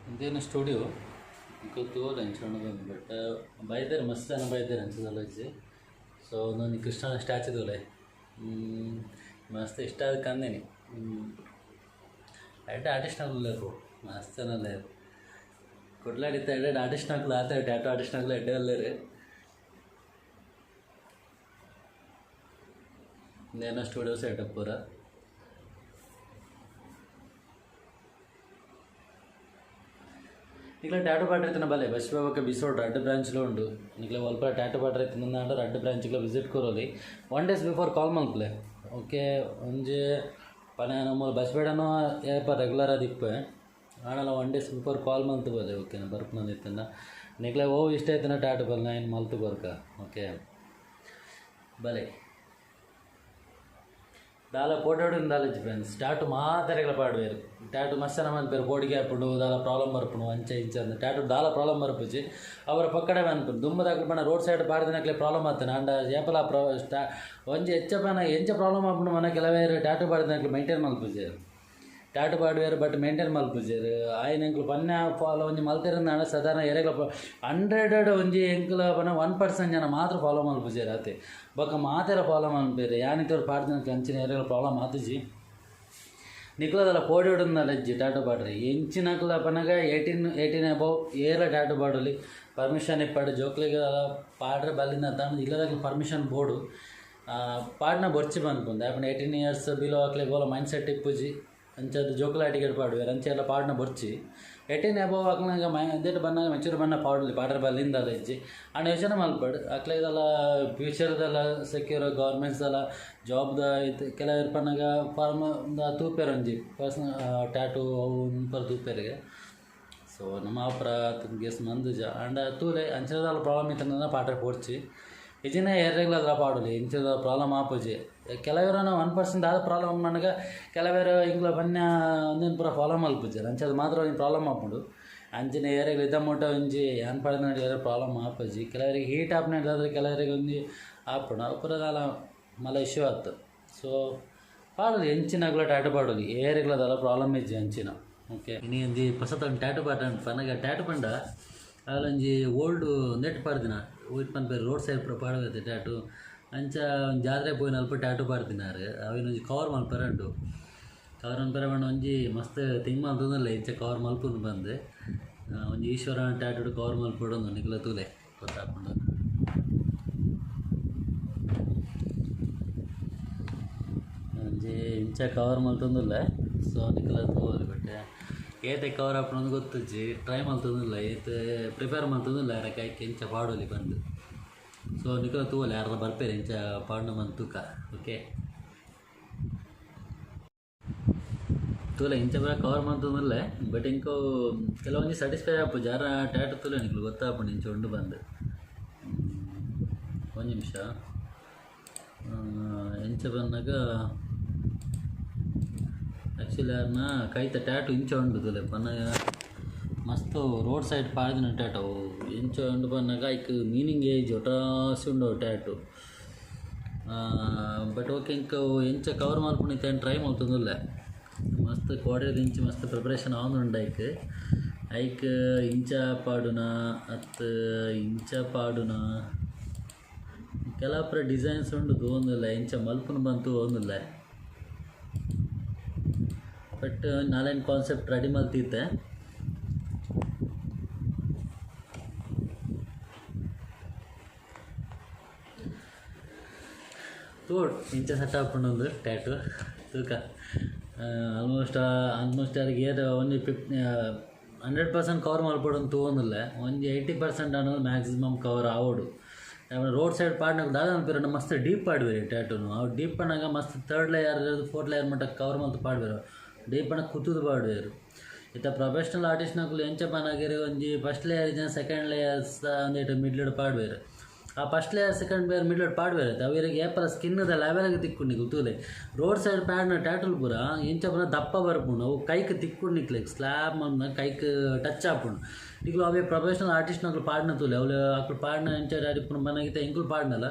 ಇಂದೇನು studio ತೋಲ್ ಅಂಚೆ but ಬೈದಾರೆ ಮಸ್ತ್ ಜನ ಬೈದಾರೆ ಅನ್ಸೋದಲ್ಲ ಇಜ್ಜಿ. ಸೊ ನಾನು ಕೃಷ್ಣನ ಸ್ಟ್ಯಾಚು ತೋಲೆ ಮಸ್ತ್ ಇಷ್ಟ ಆದ ಕಂದೇನಿ. ಎಡ್ಡೆ ಆರ್ಟಿಸ್ಟ್ ಆಗ್ಬೇಕು ಮಸ್ತ್ ಜನಲ್ಲ ಕೊಡ್ಲಾಡಿತ್ತ ಎಡ್ಡೆ ಆರ್ಟಿಸ್ಟ್ ಆಗ್ಲ ಆತ ಟ್ಯಾಟೋ ಆರ್ಟಿಸ್ಟ್ ಆಗ್ಲ ಎಡ್ಡೆ ಅಲ್ಲೇ ರೀ. ಇಂದೇನೋ ಸ್ಟುಡಿಯೋ ಸೆಟಪ್ ಪೂರ ನಿಕ್ಲೆ ಟ್ಯಾಟೋ ಪಾಟ್ರಿ ಐತನ ಬಲೆ ಬಸ್ ಹೋಗಕ್ಕೆ ಬಿಸೋಡ್ ರೆಡ್ ಬ್ರಾಂಚ್లో ಉಂಡು. ನಿಕ್ಲೆ ಒಲ್ಪ ಟ್ಯಾಟೋ ಪಾಟ್ರಿ ಐತನ ಅಂದ್ರೆ ರೆಡ್ ಬ್ರಾಂಚ್ಗೆ ವಿಸಿಟ್ ಕೊರೋಲಿ 1 days ಬಿಫೋರ್ ಕಾಲ್ ಮಲ್ಪಲೆ. ಓಕೆ ಒಂಜಿ ಪನ ನಮ್ಮ ಬಸ್ ಬೇಡನೋ ಏಪ ರೆಗ್ಯುಲರ್ ಅದಿಪ್ಪೆ ಆಣಲ್ಲ 1 days ಬಿಫೋರ್ ಕಾಲ್ ಮಲ್ತು ಬೋಲೆ. ಓಕೆ ನಾ ಬರ್ಪನ ಇತ್ತನ ನಿಕ್ಲೆ ಇಷ್ಟ ಆಯ್ತನ ಟ್ಯಾಟೋ ಬಲ್ ನಾ ಏನು ಮಲ್ತು ಬರ್ಕ. ಓಕೆ ಬಲೆ ದಾಲ ಫೋಟೋಡು ದಾಲಜಿ ಫ್ರೆಂಡ್ಸ್ ಟ್ಯಾಟು ಮಾತಾರೆಗಳ ಪಾಡುವೇರು ಟ್ಯಾಟು ಮಸ್ಸನ ಮನ್ಪೇರು ಬೋಡಿಗೆ ಹಾಕೊಂಡು ದಾಲ ಪ್ರಾಬ್ಲಮ್ ಬರ್ಪುಣು ಅಂಚೆ ಇಂಚೆ ಅಂದ ಟ್ಯಾಟು ದಾಲ ಪ್ರಾಬ್ಲಮ್ ಬರ್ಪುಜಿ ಅವರ ಪಕ್ಕಡೆ ಅನ್ಪುಣು ದುಮ್ಮದಾಗ್ಲಿ ಬಣ್ಣ ರೋಡ್ ಸೈಡ್ ಪಾಡ್ದಿನಕ್ಲೆ ಪ್ರಾಬ್ಲಮ್ ಆಗ್ತಾನೆ ಅಂಡ ಏಪಲ ಒಂಜಿ ಹೆಚ್ಚಪನ ಎಂಚ ಪ್ರಾಬ್ಲಮ್ ಆಗ್ಬಿಡು ಮನ ಕೆಲವೇರು ಟ್ಯಾಟು ಪಾಡ್ದಿನಕ್ಲೆ ಮೇಂಟೈನ್ ಮಲ್ಪುಜಿ ಟ್ಯಾಟು ಪಾಡುವೇರು ಬಟ್ ಮೇಂಟೈನ್ ಮಲ್ಪುಜೇರು ಆಯ್ನ ಎಂಕ್ಲು ಪನ್ಯ ಫಾಲೋ ಒಂಜಿ ಮಲ್ತಿರಂದ ಸಾಧಾರಣ ಎರೆಗಳ 100 ಒಂಜಿ ಎಂಕ್ಲ ಪನ 1% ಜನ ಮಾತ್ರ ಫಾಲೋ ಮಲ್ಪುಜೇರು ಅತ್ತೆ ಬೊಕ್ಕ ಮಾತೆರ ಫಾಲೋ ಮಲ್ಪೇರು ಯಾನಿತ್ತವ್ರು ಪಾಡ್ದಿನಕ್ಲೆ ಅಂಚಿನ ಎರೆಗಳ ಪ್ರಾಬ್ಲಮ್ ಆತುಜಿ ನಿಕ್ಲದಲ್ಲ ಕೋಡಿ ಹೊಡೋದಲ್ಲ ಅಜ್ಜಿ ಟ್ಯಾಟು ಪಾಡ್ರಿ ಎಂಚಿನಕ್ಲ ಪನಗ 18 ಅಬೌವ್ ಏರ ಟ್ಯಾಟು ಪಾಡಲಿ ಪರ್ಮಿಷನ್ ಇಪ್ಪಾಡು ಜೋಕ್ಲಿಗೆ ಪಾಡ್ರೆ ಬಲ್ಲಿನ ತಂದು ಇಲ್ಲದಾಗ ಪರ್ಮಿಷನ್ ಬೋರ್ಡು ಪಾಡ್ನ ಬೊರ್ಚಿ ಬಂದ್ಪುಂದು ಯಾಪಂಡ 18 years ಬಿಲೋ ಹಾಕ್ಲಿಕ್ಕೆ ಬೋಲ ಮೈಂಡ್ ಸೆಟ್ ಇಪ್ಪುಜಿ ಅಂಚದು ಜೋಕ್ಲ ಟಿಕೆಟ್ ಪಾಡುವೇರು ಅಂಚೆ ಎಲ್ಲ ಪಾಡ್ನ ಬೊರ್ಚಿ 18 ಅಬೌವ್ ಹಾಕ್ಲಾಗ ಅದೇಟು ಬಂದಾಗ ಮೆಚೂರ್ ಬಣ್ಣ ಪಾಡಲಿ ಪಾಡ್ರೆ ಬಲ್ಲಿಂದಲ್ಲ ಇಜ್ಜಿ ಆಂಡ ಯೋಚನೆ ಮಲ್ಪಾಡು ಅಕ್ಲೆದೆಲ್ಲ ಫ್ಯೂಚರ್ದೆಲ್ಲ ಸೆಕ್ಯೂರ್ ಗೌರ್ಮೆಂಟ್ಸ್ದೆಲ್ಲ ಜಾಬ್ದ ಇದು ಕೆಲವರು ಪನ್ನಾಗ ಫಾರ್ಮ್ ತೂಪೇರು ಒಂಜಿ ಪರ್ಸ್ನಲ್ ಟ್ಯಾಟು ಅವು ಪರ್ ತೂಪೇರಿಗೆ. ಸೊ ನಮ್ಮ ಅಪರ ಗೆಸ್ ಮಂದುಜ ಆಂಡ ತೂಲೆ ಅಂಚದಲ್ಲ ಪ್ರಾಬ್ಲಮ್ ಇತ್ತಂದ್ರೆ ಪಾಟ್ರೆ ಪೋಡ್ಚಿ ಇಜಿನ ಎರ್ರೆಗ್ಲದ್ರ ಪಾಡಲಿ ಇಂಚದ ಪ್ರಾಬ್ಲಮ್ ಆಪುಜಿ ಕೆಲವರು 1% ಆದ ಪ್ರಾಬ್ಲಮ್ ನನಗೆ ಕೆಲವರು ಇಂಗ್ಲ ಬನ್ಯ ಒಂದಿನ ಪೂರ ಫಾಲೋ ಮಲ್ಪುಜಾರ ಅಂಚದು ಮಾತ್ರ ಒಂದು ಪ್ರಾಬ್ಲಮ್ ಆಪುಂಡು ಅಂಚಿನ ಏರಿಯಾಗ ಇದ್ದ ಮುಟ್ಟ ಒಂಜಿ ಏನು ಪಡೆದ ನಡೆಯೋರು ಪ್ರಾಬ್ಲಮ್ ಆಪುಜಿ ಕೆಲವರಿಗೆ ಹೀಟ್ ಆಪ್ ನಡೆದಾದ್ರೆ ಕೆಲವರಿಗೆ ಒಂದು ಆಪುಂಡು ಪೂರಗಾಲ ಮಲ ಇಶ್ಯೂ ಆಯ್ತು. ಸೊ ಪಾಡಲಿ ಹೆಂಚಿನಾಗ್ಲ ಟ್ಯಾಟು ಪಾಡಲಿ ಏರಿಗ್ಲದಲ್ಲ ಪ್ರಾಬ್ಲಮ್ ಇಜ್ಜಿ ಅಂಚಿನ. ಓಕೆ ಇನಿ ಒಂಜಿ ಹೊಸತ ಟ್ಯಾಟು ಪಾಟ ಪನಗ ಟ್ಯಾಟು ಪಂಡ ಅಲ್ಲೊಂಜಿ ಓಲ್ಡ್ ನೆಟ್ ಪಾಡ್ದಿನ ಊಟ ಪನ್ಪೇರು ರೋಡ್ ಸೈಡ್ ಪೂರ ಪಾಡೋದೈತೆ ಟ್ಯಾಟು ಅಂಚ ಒಂದು ಜಾತ್ರೆ ಪೋಯಿನ ಅಲ್ಪ ಟ್ಯಾಟು ಪಾಡ್ದಿನಾರು ಅವಿನೊಂಜಿ ಕವರ್ ಮಲ್ಪೆರಂಡು ಕವರ್ ಮಲ್ಪೆರ ಬಣ್ಣ ಒಂಜಿ ಮಸ್ತ್ ತಿಂಗ್ ಮಲ್ತದಲ್ಲ ಇಂಚ ಕವರ್ ಮಲ್ಪುಂಡು ಬಂದು ಒಂಜಿ ಈಶ್ವರ ಟ್ಯಾಟು ಕವರ್ ಮಲ್ಪೊಡೊಂದು ನಿಕ್ಲ ತೂಲೆ ಗೊತ್ತಾಪುಂಡು. ಒಂಜಿ ಇಂಚ ಕವರ್ ಮಲ್ತೊಂದುಲ್ಲ. ಸೊ ನಿಕ್ಲ ತೂವಲ್ಲಿ ಬಟ್ಟೆ ಏತೆ ಕವರ್ ಹಾಕೊಂಡು ಗೊತ್ತಜ್ಜಿ ಟ್ರೈ ಮಲ್ತೊಂದಿಲ್ಲ ಏತೆ ಪ್ರಿಪೇರ್ ಮಲ್ತೊಂದಿಲ್ಲ ಯಾರಕ್ಕೆ ಆಯ್ಕೆ ಇಂಚ ಪಾಡೋಲಿ ಬಂದು. ಸೊ ನಿಖಲ ತೂವಲ್ಲ ಯಾರ ಬರ್ಪೇರಿ ಇಂಚ ಪಾಡ್ನ ಬಂದು ತೂಕ. ಓಕೆ ತೂಲ ಇಂಚ ಬರ ಕವರ್ ಮಲ್ತೊಂದಿಲ್ಲ ಬಟ್ ಇಂಕೋ ಕೆಲವೊಂದು ಸ್ಯಾಟಿಸ್ಫೈ ಆಪು ಜಾರ ಟ್ಯಾಟು ತೂಲೆ ನಿಕ್ಲು ಗೊತ್ತಾಪುಂಡು ಇಂಚ ಉಂಡು ಬಂದು. ಒಂದು ನಿಮಿಷ ಇಂಚ ಬಂದಾಗ ಆ್ಯಕ್ಚುಲಿ ಯಾರನ್ನ ಕೈತ ಟ್ಯಾಟು ಇಂಚ ಉಂಡು ತೂಲೆ ಪನ್ನ ಮಸ್ತ್ ರೋಡ್ ಸೈಡ್ ಪಾಡ್ದಿನ ಟ್ಯಾಟು ಇಂಚ ಉಂಡು ಪನ್ನಾಗ ಐಕ್ ಮೀನಿಂಗ್ ಏಜ್ ಒಟಾಸಿ ಉಂಡು ಟ್ಯಾಟು ಬಟ್ ಓಕೆ ಇಂಕ ಎಂಚ ಕವರ್ ಮಲ್ಪುಣಿತ ಟ್ರೈ ಮಲ್ತೊಂದುಲ್ಲ ಮಸ್ತ್ ಕೋಡೆದ ಇಂಚ ಮಸ್ತ್ ಪ್ರಿಪ್ರೇಷನ್ ಆವೊಂದುಂಡು ಐಕ್ ಇಂಚ ಪಾಡುನ ಅತ್ತು ಇಂಚ ಪಾಡುನ ಕೆಲವೊಬ್ಬರ ಡಿಸೈನ್ಸ್ ಉಂಡು ತೋಂದಿಲ್ಲ ಇಂಚ ಮಲ್ಪುನ ಬಂತು ತೋಂದಿಲ್ಲ ಬಟ್ ನಾಲೇನು ಕಾನ್ಸೆಪ್ಟ್ ರೆಡಿ ಮಲ್ತಿದ್ದೆ. ತೋಡ್ ಇಂಚ ಸೆಟ್ ಹಾಕೊಂಡೊಂದು ಟ್ಯಾಟು ತೂಕ ಆಲ್ಮೋಸ್ಟ್ ಅದಕ್ಕೆ ಏದು ಒಂದು 100% ಕವರ್ ಮಾಡ್ಕೊಡೋದು ತೊಗೊಂದಿಲ್ಲ ಒಂದು 80% ಅನ್ನೋದು ಮ್ಯಾಕ್ಸಿಮಮ್ ಕವರ್ ಆವೋಡು. ರೋಡ್ ಸೈಡ್ ಪಾಡ್ನಾಗ ದಾದ ಅನ್ಪಿರ ಮಸ್ತ್ ಡೀಪ್ ಪಾಡ್ಬೇರಿ ಟ್ಯಾಟುನು ಅವು ಡೀಪ್ ಪಣ್ಣಾಗ ಮಸ್ತ್ 3rd layer 4th layer ಮಟ್ಟ ಕವರ್ ಮಾಡ್ತು ಪಾಡ್ಬೇರು ಡೀಪ್ ಪಣ್ಣ ಕುತ್ತುದು ಪಾಡ್ಬೇರು. ಇತ್ತ ಪ್ರೊಫೆಷ್ನಲ್ ಆರ್ಟಿಸ್ಟ್ನಾಗಲು ಎಂಚ ಪನ್ನಾಗಿರಿ ಒಂಜಿ ಫಸ್ಟ್ ಲೇಯರ್ ಇದ್ದ 2nd layers ಒಂದಿಟ್ಟು ಮಿಡ್ಲಡ್ ಪಾಡ್ಬೇರು ಆ ಫಸ್ಟ್ ಲೇಯರ್ 2nd layer ಮಿಡ್ಲಡ್ ಪಾಡ್ಬೇರು ಅವರಿಗೆ ಏಪಲ ಸ್ಕಿನ್ನದ ಲೆವೆಲ್ಗೆ ತಿಕ್ಕೊಂಡು ಗೊತ್ತೂಲೆ ರೋಡ್ ಸೈಡ್ ಪ್ಯಾಡ್ನ ಟ್ಯಾಟುಲ್ ಪೂರ ಎಂಚ ಪುರ ದಪ್ಪ ಬರ್ಪುಂಡು ಅವು ಕೈಗೆ ತಿಕ್ಕೊಂಡು ನಿಕ್ಲಿಕ್ಕೆ ಸ್ಲ್ಯಾಬ್ ಮನ್ನ ಕೈಗೆ ಟಚ್ ಆಪುಂಡು ಈಗ ಅವೇ ಪ್ರೊಫೆಷ್ನಲ್ ಆರ್ಟಿಸ್ಟ್ನಾಗಲು ಪಾಡ್ನ ತೂಲೆ ಅವಳು ಅಕ್ಕಳು ಪಾಡ್ನ ಎಂಚ ಅಡಿಪುನ ಮನೆಗಿತ್ತ ಎಂಕುಲು ಪಾಡ್ನಲ್ಲ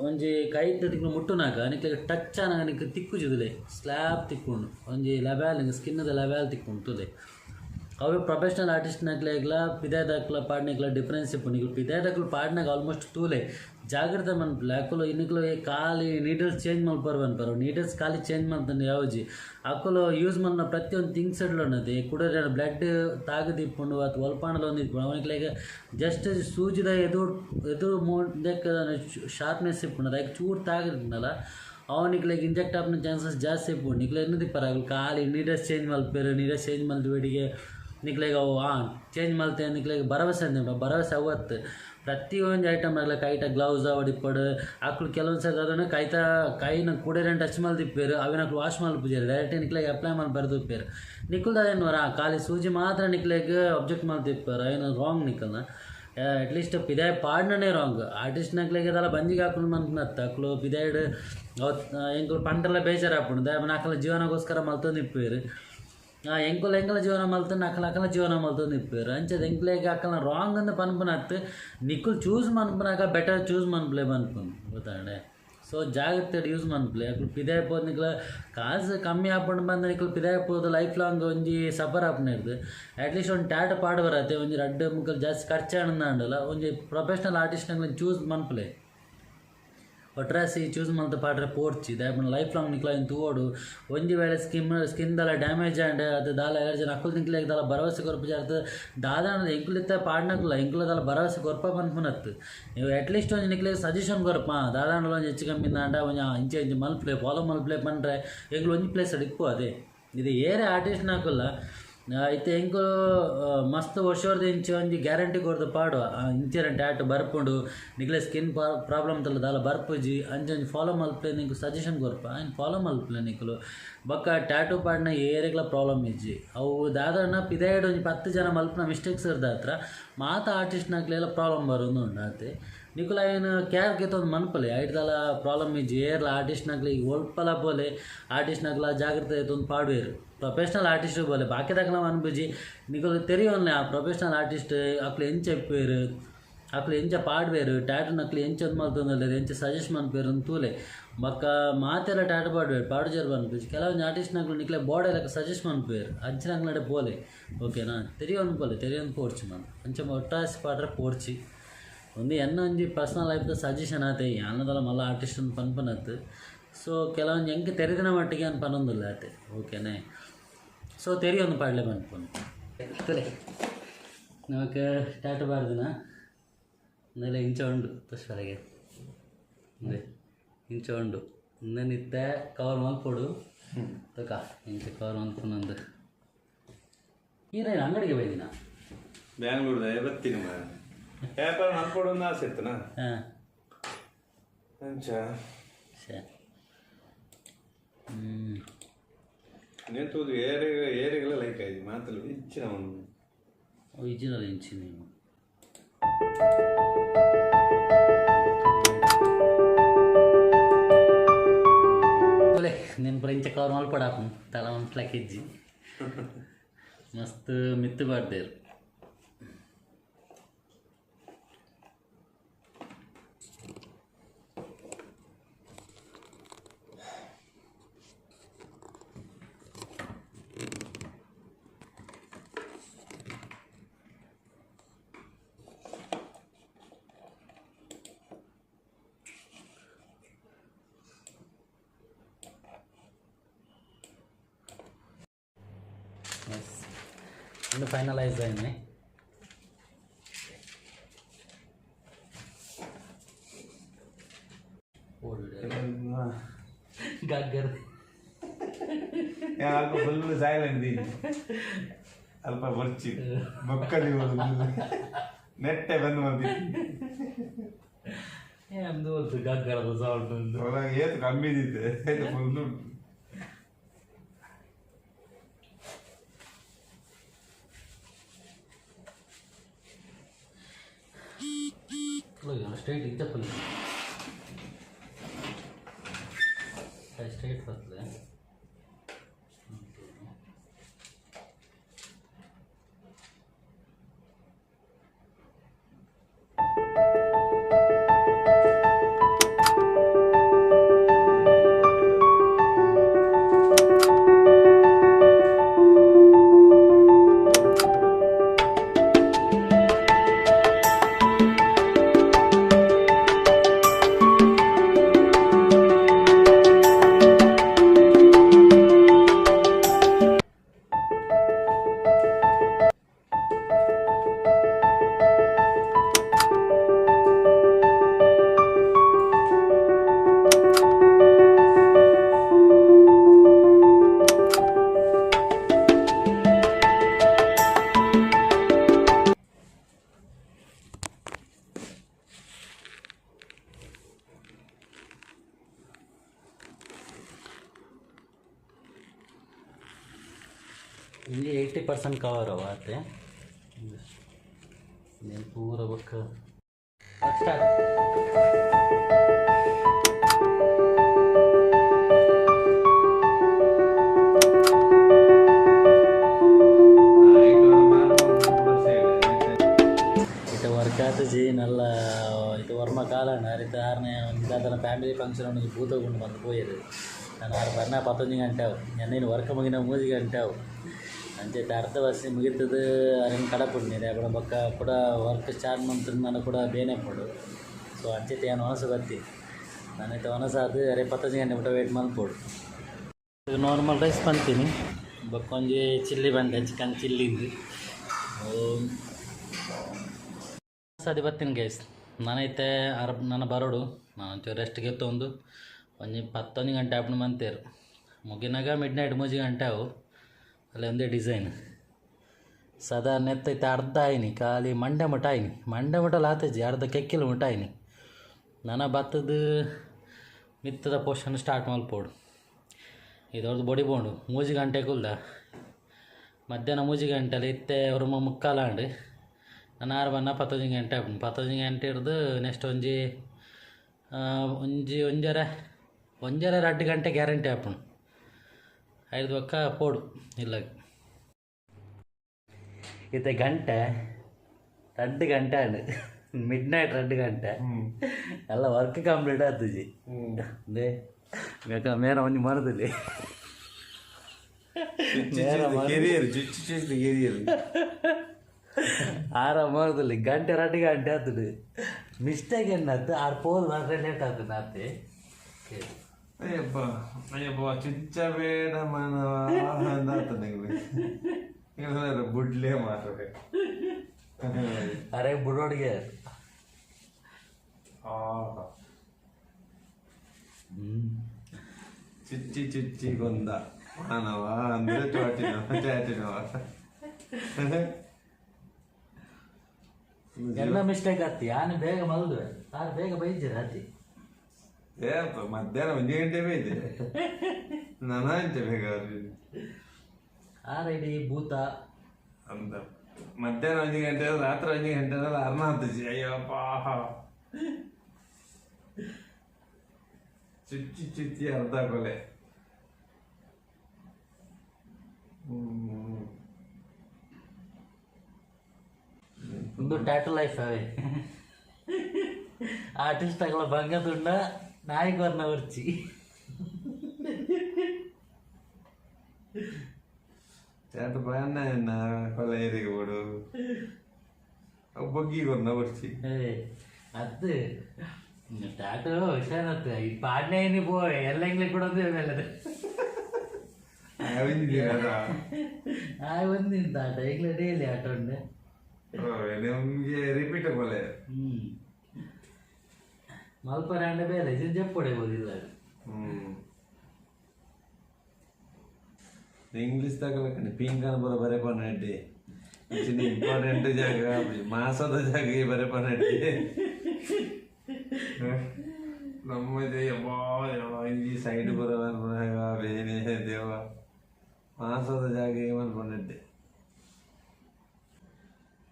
ಒಂಜಿ ಕೈತ ತಿಕ್ಕು ಮುಟ್ಟುನಾಗ ನಿಕ್ಲಿಗೆ ಟಚ್ ಆನಾಗ ನಿಕ್ಕು ತಿಕ್ಕುಜುದುಲೆ ಸ್ಲ್ಯಾಬ್ ತಿಕ್ಕೊಂಡು ಒಂಜಿ ಲೆವೆಲ್ ಸ್ಕಿನ್ನದ ಲೆವೆಲ್ ತಿಕ್ಕೊಂಡು ತೂಲೆ अवे प्रोफेशनल आर्टिस्ट नकलेगला पिदाय दकला पाडनेगला डिफरेंस इप्पुंಡು निकल पिदाय दकला पाडनाग आल्मोस्ट तूले ಜಾಗ್ರತೆ ಮನ್ಪುಲೆ ಅಕ್ಕಲು ಇನ್ನಿಕ್ಲು ಖಾಲಿ ನೀಡಲ್ಸ್ ಚೇಂಜ್ ಮಲ್ಪರು ಅನ್ಪರು ನೀಡಲ್ಸ್ ಖಾಲಿ ಚೇಂಜ್ ಮಾಡ್ತಾನೆ ಯಾವಜಿ ಅಕ್ಕಲು ಯೂಸ್ ಮನ್ನ ಪ್ರತಿಯೊಂದು ಥಿಂಗ್ಸ್ ಅನ್ನೋದು ಕುಡಿದ್ರೆ ಬ್ಲಡ್ ತಾಗದಿಪ್ಪುಂಡು ಅಥವಾ ಒಲ್ಪಾಣಲು ಒಂದಿಪ್ಪುಂಡು ಅವನಿಗೆ ಲೈಕ್ ಜಸ್ಟ್ ಸೂಜಿದ ಎದುರು ಮುಂದಕ್ಕೆ ಶಾರ್ಪ್ನೆಸ್ ಇಪ್ಪುಂಡು ಅದಕ್ಕೆ ಚೂರು ತಾಗದಿಪ್ಪುಂಡಲ್ಲ ಅವನಿಗೆ ಲೈಕ್ ಇಂಜೆಕ್ಟ್ ಆಪ್ನ ಚಾನ್ಸಸ್ ಜಾಸ್ತಿ ಇಪ್ಪುಂಡು ನಿಕ್ಲೆ ಎನ್ನದಿಪ್ಪರಾಗಲು ಖಾಲಿ ನೀಡಲ್ಸ್ ಚೇಂಜ್ ಮಲ್ಪೇರು ನೀಡಲ್ಸ್ ಚೇಂಜ್ ಮಲ್ತು ಬೇಡಿಗೆ ನಿಕ್ಲೆಗೆ ಅವು ಚೇಂಜ್ ಮಲ್ತೆ ನಿಕ್ಲೆಗೆ ಭರವಸೆ ಅಂದ ಭರವಸೆ ಅವತ್ತು ಪ್ರತಿಯೊಂದು ಐಟಮ್ ಆಗಲಿ ಕೈಟ ಗ್ಲೌಸ್ ಹೊಡಿಪಡು ಅಕ್ಕಳು ಕೆಲವೊಂದು ಸಲ ಅದನ್ನು ಕೈನ ಕೂಡೇರ ಟಚ್ ಮಲ್ದಿಪ್ಪೇರು ಅವಿನಕ್ಳು ವಾಶ್ ಮಲ್ಪುಜಾರು ಡೈರೆಕ್ಟ್ ನಿಕ್ಲೆಗೆ ಅಪ್ಲೈ ಮಾಡಿ ಬರೆದಿಪ್ಪೇರು ನಿಕ್ಕಲ್ದ ಏನು ವರ ಖಾಲಿ ಸೂಜಿ ಮಾತ್ರ ನಿಕ್ಲೆಗೆ ಅಬ್ಜೆಕ್ಟ್ ಮಾಡ್ತಿಪ್ಪಾರು ಏನು ರಾಂಗ್ ನಿಕ್ಕಲ್ನ ಅಟ್ಲೀಸ್ಟ್ ಪಿದಾಯ್ ಪಾಡ್ನೇ ರಾಂಗ್ ಆರ್ಟಿಸ್ಟ್ ನಕ್ಲೆಗೆ ಅದೆಲ್ಲ ಬಂದಿಗೆ ಹಾಕೊಂಡು ಮನ್ಪುನತ್ತ ಅಕ್ಕಳು ಪಿದಾಯ್ಡ್ ಎಂಕಲು ಪಂಟೆಲ್ಲ ಬೇಜಾರು ಹಾಕೊಂಡು ದಯಮನ ಅಕ್ಕಲ ಜೀವನಗೋಸ್ಕರ ಮಲ್ತೊಂದು ಇಪ್ಪೇರು ಎಂಕಲ ಜೀವನ ಮಲ್ತು ಅಕ್ಕಲ ಜೀವನ ಮಲ್ತೊಂದು ಇಪ್ಪೇರು ಅಂಚದ ಎಂಕ್ಲೆಗೆ ಅಕ್ಕಲ ರಾಂಗ್ ಅಂದ ಪನ್ಪುನತ್ತು ನಿಕ್ಕಲು ಚೂಸ್ ಮನ್ಪುನಾಗ ಬೆಟರ್ ಚೂಸ್ ಮನ್ಪ್ಲೆ ಪನ್ಪುನು ಗೊತ್ತಾಂಡೆ ಸೊ ಜಾಗ್ರತೆ ಯೂಸ್ ಮನ್ಪ್ಲೆ ಅಕ್ಕಳು ಪಿದಾಯ್ ಪೋದು ನಿಕ್ಲ ಕಾಸು ಕಮ್ಮಿ ಹಾಕೊಂಡು ಬಂದ ನಿಕ್ಲು ಪಿದಾಯ್ ಪೋದು ಲೈಫ್ ಲಾಂಗ್ ಒಂಜಿ ಸಫರ್ ಹಾಪುನಿರ್ದು ಅಟ್ಲೀಸ್ಟ್ ಒಂದು ಟ್ಯಾಟ್ ಪಾಡು ಬರತ್ತೆ ಒಂಜಿ ರಡ್ಡು ಮುಕ್ಕಲು ಜಾಸ್ತಿ ಖರ್ಚು ಅಂಡಲ್ಲ ಒಂಜಿ ಪ್ರೊಫೆಷ್ನಲ್ ಆರ್ಟಿಸ್ಟ್ನಾಗ ಚೂಸ್ ಮನ್ಪ್ಲೆ ಒಟ್ರಾಸಿ ಚೂಸ್ ಮಲ್ತ ಪಾಡ್ರೆ ಪೋಡ್ಚಿ ದಾಯಪಂಡ ಲೈಫ್ ಲಾಂಗ್ ನಿಕ್ಲಾಯಿನ ತೂವೋಡು ಒಂಜಿ ವೇಳೆ ಸ್ಕಿನ್ ದಾಲ ಡ್ಯಾಮೇಜ್ ಆಂಡ್ ಅದು ದಾಲ ಎರಡು ಜನ ಅಕ್ಕುಲು ನಿಕ್ಲೆಗೆ ದಾಲ ಭರವಸೆ ಕೊರಪು ಜಾರ್ದು ದಾದಾನ ಎಂಕುಲಿತ್ತ ಪಾಡ್ನಕ್ಲ ಎಂಕುಲ ದಾಲ ಭರವಸೆ ಕೊರಪ ಪನ್ಪುನತ್ತು ನೀವು ಅಟ್ಲೀಸ್ಟ್ ಒಂಜಿ ನಿಕ್ಲೆಗೆ ಸಜೆಷನ್ ಕೊರಪ ದಾದಾಂಡಲ ಒಂಜಿ ಹೆಚ್ಚು ಕಮ್ಮಿ ಆಂಡ ಒಂಜಿ ಇಂಚೆ ಇಂಚೆ ಮಲ್ಪ್ಲೆ ಫಾಲೋ ಮಲ್ಪ್ಲೆ ಪಂಡ್ರೆ ಎಂಕ್ಲು ಒಂಜಿ ಪ್ಲೇಸ್ ಅಡಿಕ್ಕು ಅದೇ ಇದು ಏರೆ ಆರ್ಟಿಸ್ಟ್ ನಾಕಲ್ಲ ಐತೆ ಎಂಕು ಮಸ್ತ್ ವರ್ಷದ ಇಂಚೆ ಒಂಜಿ ಗ್ಯಾರಂಟಿ ಕೊಡ್ದು ಪಾಡು ಇಂಚೆನ ಟ್ಯಾಟ್ ಬರ್ಪುಂಡು ನಿಕ್ಲೆ ಸ್ಕಿನ್ ಪ್ರಾಬ್ಲಮ್ ತಲ್ಲ ದಾಲ ಬರ್ಪುಜಿ ಅಂಚೆ ಒಂಜಿ ಫಾಲೋ ಮಲ್ಪ್ಲೆ ನಿಂಕು ಸಜೆಷನ್ ಕೊರ್ಪ ಆಯ್ನು ಫಾಲೋ ಮಲ್ಪ್ಲೆ ನಿಕ್ಲು ಬೊಕ್ಕ ಟ್ಯಾಟು ಪಾಡ್ನ ಏರೆಗ್ಲ ಪ್ರಾಬ್ಲಮ್ ಇಜ್ಜಿ ಅವು ದಾದಾನ ಪಿದಾಯ್ಡ್ ಒಂಜಿ 10 ಜನ ಮಲ್ಪನ ಮಿಸ್ಟೇಕ್ಸ್ ಇರ್ದ ಹತ್ರ ಮಾತ ಆರ್ಟಿಸ್ಟ್ ನಾಕ್ಲೆಲ್ಲ ಪ್ರಾಬ್ಲಮ್ ಬರೋದು ಉಂಡು ಆತೆ ನಿಕುಲ ಏನು ಕ್ಯಾರ್ ಗೆತ್ತೊಂದು ಮನ್ಪಲೆ ಐಟ್ದಲ್ಲ ಪ್ರಾಬ್ಲಮ್ ಇಜ್ಜಿ ಏರ್ಲ ಆರ್ಟಿಸ್ಟ್ ನಾಗ್ಲಿ ಒಲ್ಪಲ ಪೋಲೆ ಆರ್ಟಿಸ್ಟ್ ನಾಗ್ಲ ಜಾಗ್ರತೆ ಒಂದು ಪಾಡುವೇರು ಪ್ರೊಫೆಷ್ನಲ್ ಆರ್ಟಿಸ್ಟ್ ಬೋಲೆ ಬಾಕಿ ತಕ್ಕಲ ಅನ್ಬುಜಿ ನಿಕಲು ತೆರಿಯೋನ್ಲೆ ಆ ಪ್ರೊಫೆಷ್ನಲ್ ಆರ್ಟಿಸ್ಟ್ ಅಕ್ಲು ಎಂಚ ಇಪ್ಪೇರು ಅಕ್ಲು ಎಂಚ ಪಾಡ್ವೇರು ಟ್ಯಾಟು ನಕ್ಲು ಎಂಚ ಮಲ್ತೊಂದಲ್ಲ ಎಂಚ ಸಜೆಸ್ಟ್ ಮನ್ಪೇರು ತೂಲೆ ಬಕ್ಕ ಮಾತೆಲ್ಲ ಟ್ಯಾಟು ಪಾಡ್ವೇರು ಪಾಡುಜಾರು ಅನ್ಬುಜಿ ಕೆಲವೊಂದು ಆರ್ಟಿಸ್ಟ್ ನಕ್ಲು ನಿಕ್ಲೆ ಬೋರ್ಡ್ ಎಲ್ಲ ಸಜೆಸ್ಟ್ ಮನ್ಪೇರು ಅಂಚಿನಂಗ್ಲಡೆ ಪೋಲೆ ಓಕೆನಾ ತೆರಿಯೋನ್ ಪೋಲೆ ತೆರಿಯೋನ್ ಪೋಡ್ಚಿ ಮನ್ ಅಂಚ ಒಟ್ಟಾಸಿ ಪಾಡ್ರೆ ಪೋಡ್ಚಿ ಒಂದು ಒಂಜಿ ಪರ್ಸನಲ್ ಲೈಫ್ದ ಸಜೆಷನ್ ಆತೆ ಯಾನದಲ್ಲ ಮಲ್ಲ ಆರ್ಟಿಸ್ಟ್ ಅಂತ ಪನ್ಪನತ್ತು ಸೊ ಕೆಲವೊಂದು ಎಂಗೆ ತೆರೆದಿನ ಮಟ್ಟಿಗೆ ಅಂತ ಪನ್ನೊಂದಿಲ್ಲ ಆತೆ ಓಕೆನೇ ಸೊ ತೆರಿಯೊಂದು ಪಾಡ್ಲೆ ಪನ್ಪನು ತಲೆ ನಮಗೆ ಟ್ಯಾಟು ಬಾರ್ದಿನ ನೆಲ ಇಂಚ ಉಂಡು ಪುಷ್ಪರೆಗೆ ಅದೇ ಇಂಚ ಉಂಡು ನಿತ್ತೆ ಕವರ್ ಮಲ್ಪೊಡು ತಕ ಇಂಚ ಕವರ್ ಮಲ್ಪೊಂದು ಈರೇನು ಅಂಗಡಿಗೆ ಬೈದಿನ ಬ್ಯಾಂಗ್ಳೂರ್ದ ಬರ್ತೀನಿ ಪೇಪರ್ ಮಲ್ಪೊಡು ಒಂದು ಆಸೆ ಇತ್ತನ ಅಂಚ ನೆಂತುದು ಏರಿಗೆಲ್ಲ ಲೈಕ್ ಆಯ್ತು ಮಾತಲ್ಲ ಇಚ್ಚಿನ ಒಂದು ಇಜ್ಜಿನಲ್ಲ ಇಂಚಿ ನೀವು నేను ఇప్పుడు ఇంచ కవర్ మళ్ళీ పడాకు తల వంటలకి ఇచ్చి మస్తు మిత్తు పడ్డారు రెండు ఫైనలైజ్ అయింది గగ్గర్ ಅಲ್ಪ ಫುಲ್ ಸೈಲೆಂಟ್ ಅಲ್ಪ ಬರ್ಚಿ ಮಕ್ಕಳಿ ನೆಟ್ಟೆ ಬಂದು ಬಂದಿ ಎಂದು ಗಗ್ಗರದ ಸೌಂಡ್ ಒಳಗೆ ಏತು ಕಮ್ಮಿ ಇದ್ದಿತ್ತೆ ಫುಲ್ ಸ್ಟ್ರೈಟ್ ಇದ್ದ ಫುಲ್ ಸ್ಟ್ರೈಟ್ ಬರ್ತದೆ ये 80% कवर हुआ आते मैं पूरा बुक स्टार्ट इट वर्क जी नल्ला ಇದು ವರ್ಮ ಕಾಲಣ್ಣ ಅರಿತ ಆರನೇ ಒಂದು ದಾದನ ಫ್ಯಾಮಿಲಿ ಫಂಕ್ಷನ್ ಒಂದು ಭೂತಗೊಂಡು ಬಂದು పోయేది ನಾನು ಆರು ಬರ್ನ 11 ಗಂಟೆ ಅವು ಎನ್ನೇನು ವರ್ಕ್ ಮುಗಿನ 3 ಗಂಟೆ ಅವು ಅಂಚೆ ಅರ್ಧ ವರ್ಷ ಮುಗಿತದ ಅರೇನು ಕಡಪುಂಡು ಅಪ್ಪಡ ಪಕ್ಕ ಕೂಡ ವರ್ಕ್ ಸ್ಟಾರ್ಟ್ ಮಾಡ್ತಾರೆ ನಾನು ಕೂಡ ಬೇನೆ ಪಡು ಸೊ ಅಂಚೆ ಏನು ಒನಸು ಬತ್ತಿ ನಾನೈತೆ ಒನಸಾದು ಅರೆ 15 ಗಂಟೆ ಬಿಟ್ಟು ವೇಟ್ ಮಾಡ್ಬೋದು ನಾರ್ಮಲ್ ರೈಸ್ ಬಂತೀನಿ ಬಕ್ಕೊಂಜಿ ಚಿಲ್ಲಿ ಬಂದೆ ಚಿಕನ್ ಚಿಲ್ಲಿಂದು ಸದಿ ಬರ್ತೀನಿ ಗೈಸ್ ನಾನೈತೆ ನನ್ನ ಬರೋಡು ನಾನು ರೆಸ್ಟ್ಗೆ ತೊಂದು ಒಂದು 11 ಗಂಟೆ ಆಪಣ ಮಂತೇರು ಮುಗಿನಾಗ ಮಿಡ್ ನೈಟ್ 3 ಗಂಟೆ ಅವು ಅಲ್ಲಿ ಒಂದೇ ಡಿಸೈನ್ ಸದಾ ನೆತ್ತೈತೆ ಅರ್ಧ ಆಯ್ನಿ ಖಾಲಿ ಮಂಡೆ ಮಠ ಆಯ್ನಿ ಮಂಡೆ ಮಠಲ್ಲಿ ಆತಜಿ ಅರ್ಧ ಕೆಕ್ಕಿಲು ಮಠ ಆಯ್ನಿ ನನ್ನ ಭತ್ತದ ಮಿತ್ತದ ಪೋಷನ್ ಸ್ಟಾರ್ಟ್ ಮಲ್ಪೋಡು ಇದವ್ರದ್ದು ಬಡಿಬೋಂಡು 3 ಗಂಟೆ ಕುಲ್ದ ಮಧ್ಯಾಹ್ನ 3 ಗಂಟೆಲಿ ಇತ್ತೆ ಅವ್ರ ಮುಕ್ಕಾಲಾಂಡು ನಾನು ಆರು ಬನ್ನ 11 ಗಂಟೆ ಆಪುಂಡು 11 ಗಂಟೆ ಹಿಡ್ದು ನೆಕ್ಸ್ಟ್ ಒಂಜರ 2 ಗಂಟೆ ಗ್ಯಾರಂಟಿ ಆಪುಂಡು 5 ಪಕ್ಕ ಪೋಡು ಇಲ್ಲ ಇತ್ತೆ ಗಂಟೆ 2 ಗಂಟೆ ಆಂಡು ಮಿಡ್ ನೈಟ್ 2 ಗಂಟೆ ಎಲ್ಲ ವರ್ಕ್ ಕಂಪ್ಲೀಟ್ ಆತುಜಿ ಅದೇ ಬೇಕಾ ಮೇರ ಒಂಜಿ ಮರದಲ್ಲಿ ಮರದಲ್ಲಿ ಗಂಟೆ 2 ಗಂಟೆ ಆತದು ಮಿಸ್ಟೇಕ್ ಏನಾಯ್ತು ಆರು ಪೋಲ್ ಮಾತ್ರ ಲೇಟ್ ಆಯ್ತು ನಾತೆ ಅಯ್ಯಪ್ಪ ಚುಚ್ಚ ಬೇಡ ಮಾನವ ಬುಡ್ಲೇ ಮಾರ್ರೆ ಅರೆ ಬುಡೋಡಿಗೆ ಚುಚ್ಚಿ ಚುಚ್ಚಿ ಗೊಂದ ಮಾನವ ಅಂದ್ರೆ ಚಾಟಿನವ ಎಲ್ಲ ಮಿಸ್ಟೇಕ್ ಆತಿ ಯಾನು ಬೇಗ ಮಲ್ದುವೆ ಆರು ಬೇಗ ಬೈದಿರ ಆತಿ ಏನಪ್ಪ ಮಧ್ಯಾಹ್ನ 1 ಗಂಟೆ ಬೈದೆ ನನಂಚೆ ಬೇಗ ಆರೇಡಿ ಭೂತ ಅಂತ ಮಧ್ಯಾಹ್ನ 1 ಗಂಟೆ ರಾತ್ರಿ 1 ಗಂಟೆ ಅರ್ನ ಹತ್ತಿಸಿ ಅಯ್ಯಪ್ಪ ಚುಚ್ಚಿ ಚುಚ್ಚಿ ಅರ್ಧ ಕೊಲೆ ಒಂದು ಟ್ಯಾಟು ಲೈಫ್ ಅವೇ ಆರ್ಟಿಸ್ಟ್ ಆಗಲ ಬಂಗದುಂಡ ನಾಯಿಗೆ ವರ್ಣ ವರ್ಚಿ ചേട്ടൻ പന്ന കൊള്ളേരിക്ക് പോടു ಬೊಗ್ಗಿ ಕೊರ್ನ ಬರ್ಸಿ ಅದು ಟ್ಯಾಟು ಹುಷಾರತ್ತೆ ಈ ಪಾಡ್ನೇನಿ ಪೋ ಎಲ್ಲ ಇಂಗ್ಲಿಷ್ ಕೊಡೋದು ಆಮೇಲೆ ಒಂದಿಂತ ಆಟ ಈಗಲೇ ಡೈಲಿ ಆಟ ಉಂಡೆ ನಮ್ಗೆ ರಿಪೀಟ್ ಕೊಲೆ ಮಲ್ಪರೆ ಅಂಡ ಬೇರೆ ಜಪ್ಪೊಡೆ ಓದಿಲ್ಲ ಇಂಗ್ಲಿಷ್ ತಗೊಳಕಂడి ಪಿಂಕ್ ಅನ್ಬರ ಬರೆ ಪನ್ನಡ್ಡಿ ಚಿನ್ನ ಇಂಪಾರ್ಟೆಂಟ್ ಜಾಗ ಮಾಸದ ಜಾಗ ಬರೆ ಪನ್ನಡ್ಡಿ ನಮ್ಮ ಇಲ್ಲಿ ಸೈಡ್ ಬರೋ ಬೇನೆ ದೇವ ಮಾಸದ ಜಾಗ ಏಮನ್ ಪನ್ನಡ್ಡಿ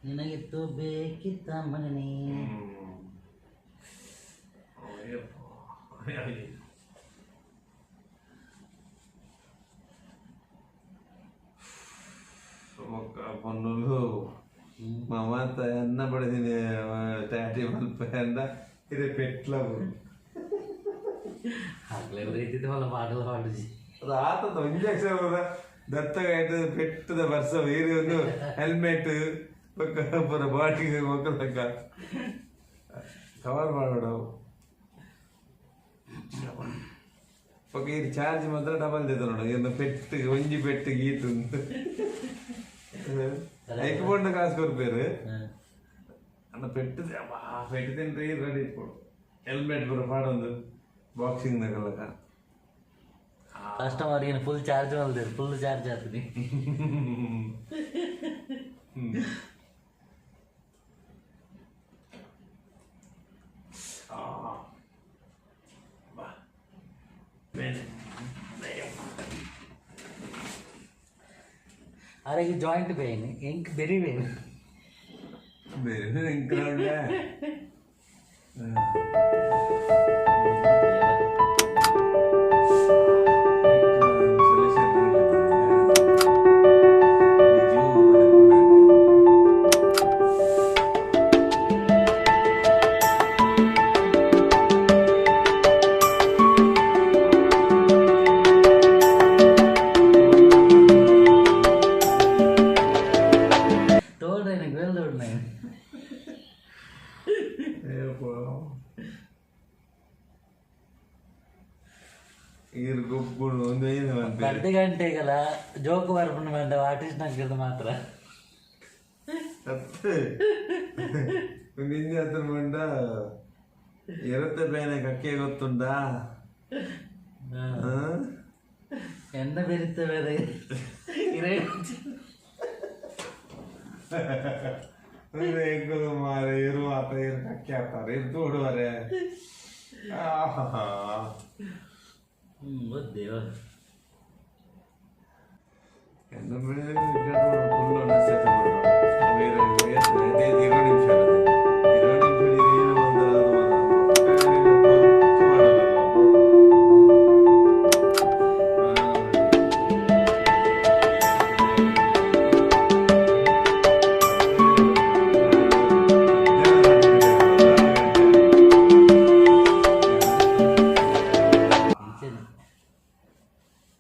ನಿನಗಿತ್ತು ಬೇಕಿತ್ತ ಮಗನೇ పొన్నులు మా అమ్మ ఎన్న పడింది టాటీ మల్పండ ఇది పెట్లవు ರೀತಿ వాళ్ళ పాటలు పాడు ರಾತ ಇಂಜೆಕ್ಷನ್ ದತ್ತಗ ಪೆಟ್ಟದ ವರ್ಷ ಬೇರೆ ಒಂದು ಹೆಲ್ಮೆಟ್ ಪೂರ ಬಾಟಿಗೆ ಮಕ್ಕಳಕ್ಕ ಕವರ್ ಮಾಡೋಡು ಪಕ್ಕ ಇದು ಚಾರ್ಜ್ ಮಾತ್ರ ಡಬಲ್ ದಿದ್ದ ನೋಡು ಏನು ಪೆಟ್ಟು ಒಂಜಿ ಪೆಟ್ಟು ಗೀತು ಐಕ್ಕೊಂಡು ಕಾಸು ಕೊಡ್ಬೇರು ಅನ್ನ ಪೆಟ್ಟು ಪೆಟ್ಟು ತಿಂದ್ರೆ ರೆಡಿ ಇಟ್ಕೊಡು ಹೆಲ್ಮೆಟ್ ಬರೋ ಪಾಡೊಂದು ಬಾಕ್ಸಿಂಗ್ ನಗಲಕ ಕಸ್ಟಮರ್ಗೆ ಫುಲ್ ಚಾರ್ಜ್ ಮಲ್ದಿರು ಫುಲ್ ಚಾರ್ಜ್ ಆಗ್ತದೆ ಅರೆಗೆ ಜಾಯಿಂಟ್ ಪೇನ್ ಎಂಕ್ ಬೆರಿ ಪೇನ್ ಬೇರೆ ಎಂಕ್ರೌಂಡ ತೋಡ್ರೆ ನನಗೆ ವೇಲ್ ದೊಡ್ಡ ಈರ್ ಗೊಬ್ಬುಡು ಒಂದು ಏನು ಅಂತ 10 ಗಂಟೆಗೆಲ್ಲ ಜೋಕು ಬರ್ಕೊಂಡು ಬಂದ ಆರ್ಟಿಸ್ಟ್ ನಂಗೆ ಮಾತ್ರ ನಿನ್ನೆ ಹತ್ರ ಬಂಡ ಎರತ್ತೆ ಬೇನೆ ಕಕ್ಕೆ ಗೊತ್ತುಂಟಾ ಎನ್ನ ಬೆರಿತವೆ ಹೆಂಗದು ಮಾರೆ ಇರುವ ಆತ ಇರು ಕಕ್ಕೆ ಆಗ್ತಾರೆ ಇರು ತೋಡುವರೆ ಗೊತ್ತೇವ ಫುಲ್ಲು ನಸೆ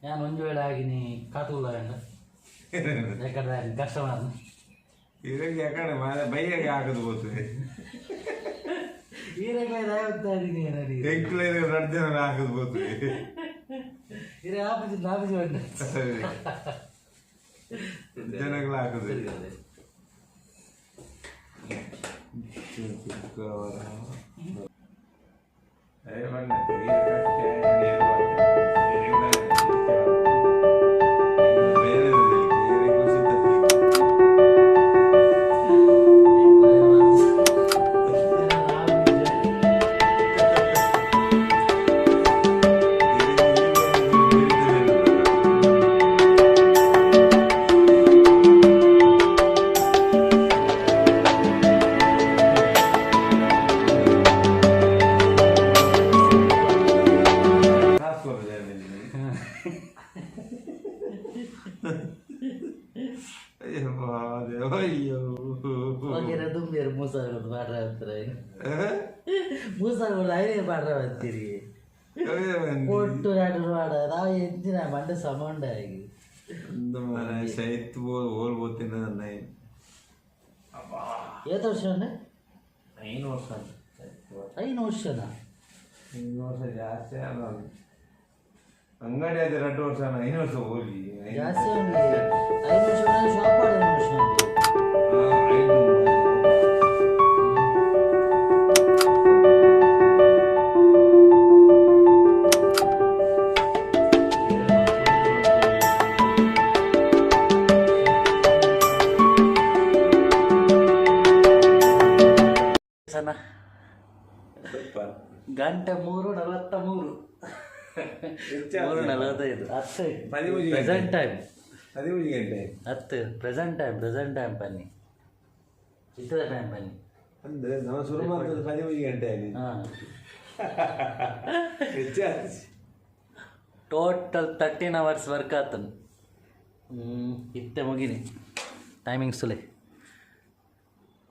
ഞാൻ ಒಂದು ವೇಳೆ ಆಗಿನಿ ಕಾತುಲ್ಲ ಯಾಕಂದ್ರೆ ಕಸ್ಟಮರ್ ಇದಕ್ಕೆ ಯಾಕಂದ್ರೆ ಮಾರೆ ಬೈಯಾಗೆ ಹಾಕದು ಗೊತ್ತದೆ ಹೀರೆಕಾಯಿ ದಯವಿದ್ದಾಗಿನಿ ಎಂಕ್ಲೈನ್ 2 ಜನ ಹಾಕದು ಗೊತ್ತದೆ ಹೀರೆ ಆಫೀಸ್ ಬಂದ ಜನಗಳು ಹಾಕದು ಅಯ್ಯೋ ತುಂಬಿಯರು 3,000 ಮಾಡ್ರ ಅಂತಾರೆ 3,000 ಐದೇ ಮಾಡ್ರ ಅಂತೀರಿ ಒಟ್ಟು 2 ಮಾಡ ನಾವು ಎಂಚಿನ ಮಂಡೆ ಸಮಂಡ ಆಗಿ ಶೈತ್ ಓಲ್ಬೋತಿನ ನನ್ನ 8 ವರ್ಷ 5 ವರ್ಷ 5 ವರ್ಷನಾ 5 ವರ್ಷ ಜಾಸ್ತಿ ಅಲ್ಲ ಅಂಗಡಿ ಆದ್ರೆ 2 ವರ್ಷ 5 ವರ್ಷ ಹೋಗಿ ಜಾಸ್ತಿ 5 ವರ್ಷ ಶಾಪ್ ಮಾಡಿದ ವರ್ಷ ಗಂಟೆ 3:43 3:45 ಪ್ರೆಸೆಂಟ್ ಟೈಮ್ 13 ಗಂಟೆ 10 ಪ್ರೆಸೆಂಟ್ ಟೈಮ್ ಬನ್ನಿ ಚಿತ್ರದ ಟೈಮ್ ಬನ್ನಿ ಅಂದ್ರೆ ನಾವು ಶುರು ಮಾಡ್ತದೆ 13 ಗಂಟೆ ಆಗಿ ಹಾಂ ಟೋಟಲ್ 13 hours ವರ್ಕ್ ಆತನು ಇತ್ತೆ ಮುಗಿನಿ ಟೈಮಿಂಗ್ಸ್ ಸುಲೆ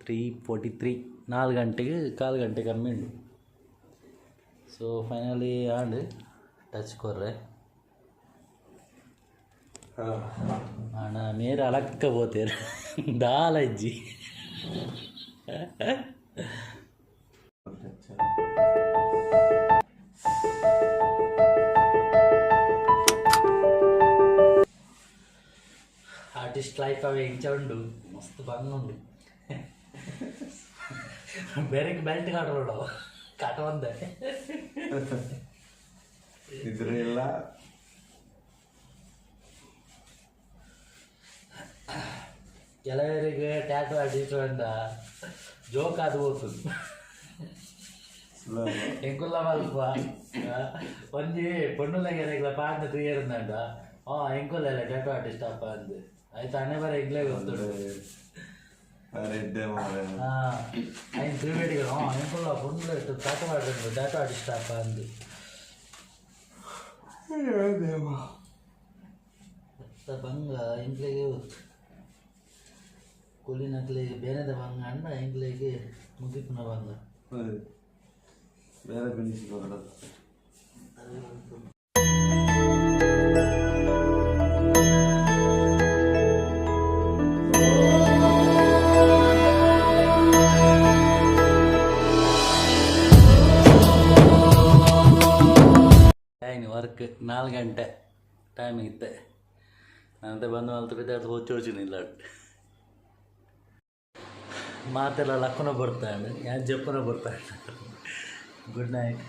3:43 4 ಗಂಟೆಗೆ 1/4 ಗಂಟೆ ಕಮ್ಮಿ ಉಂಟು ಸೊ ಫೈನಲಿ ಆಂಡ್ ಟಚ್ ಕೊರ್ರೆ ಅಣ್ಣ ಮೇರೆ ಅಲಕ್ಕ ಪೋತೇರು ದಾಲಜ್ಜಿ ಆರ್ಟಿಸ್ಟ್ ಲೈಫ್ ಅವೆ ಇಂಚ ಉಂಡು ಮಸ್ತ್ ಬಂಗುಂಡು ಬೇರೆ ಬೆಲ್ಟ್ ಕಾಟ್ರೋಡು ಕಾಟ ಒಂದೇ ಇದ್ರೆಲ್ಲ ಕೆಲವರಿಗೆ ಟ್ಯಾಟೂ ಆರ್ಟಿಸ್ಟ್ ಅಂತ ಜೋಕ್ ಅದು ಹೋಗ್ತದೆ ಎಂಕುಲ್ಲ ಮಲ್ಪ ಒಂಜಿ ಪೊಣ್ಣುಲಗೆಲ್ಲ ಪಾಡ್ನ ಕ್ರಿಯರ್ ಅಂದ ಎಂಕುಲ್ಲ ಟ್ಯಾಟೂ ಆರ್ಟಿಸ್ಟ್ ಅಪ್ಪ ಅಂದು ಆಯ್ತು ಹಣೆ ಬರ ಈಗಲೇ ಗೊತ್ತು ರೆಡ್ಡೆ ಮಾರೆ ఆయన ప్రీవేడ్గా ఇంట్లో ఫుల్ టాటో ఆడండి టాటో ఆడిస్తాప అంది ಭಂಗ ಇಂಕ್ಲೆಗೆ ಕೊಲಿನಕ್ಲೆಗೆ ಬೇರೆದ ಭಂಗ ಅಂಡ ಇಂಕ್ಲೆಗೆ ಮುಗಿಪುನ ಭಂಗ ಬೇರೆ ಫಿನಿಶ್ ವರ್ಕ್ 4 ಗಂಟೆ ಟೈಮ್ ಇತ್ತೆ ನಾನಂತೆ ಬಂದು ಮಲ್ತು ಬಿದ್ದು ಹೊಚ್ಚೋಚಿನಿಲ್ಲ ಮಾತೆಲ್ಲ ಲಕ್ಕನ ಬರ್ತಾಳೆ ಯಾರು ಜಪ್ಪನ ಬರ್ತಾಳೆ ಗುಡ್ ನೈಟ್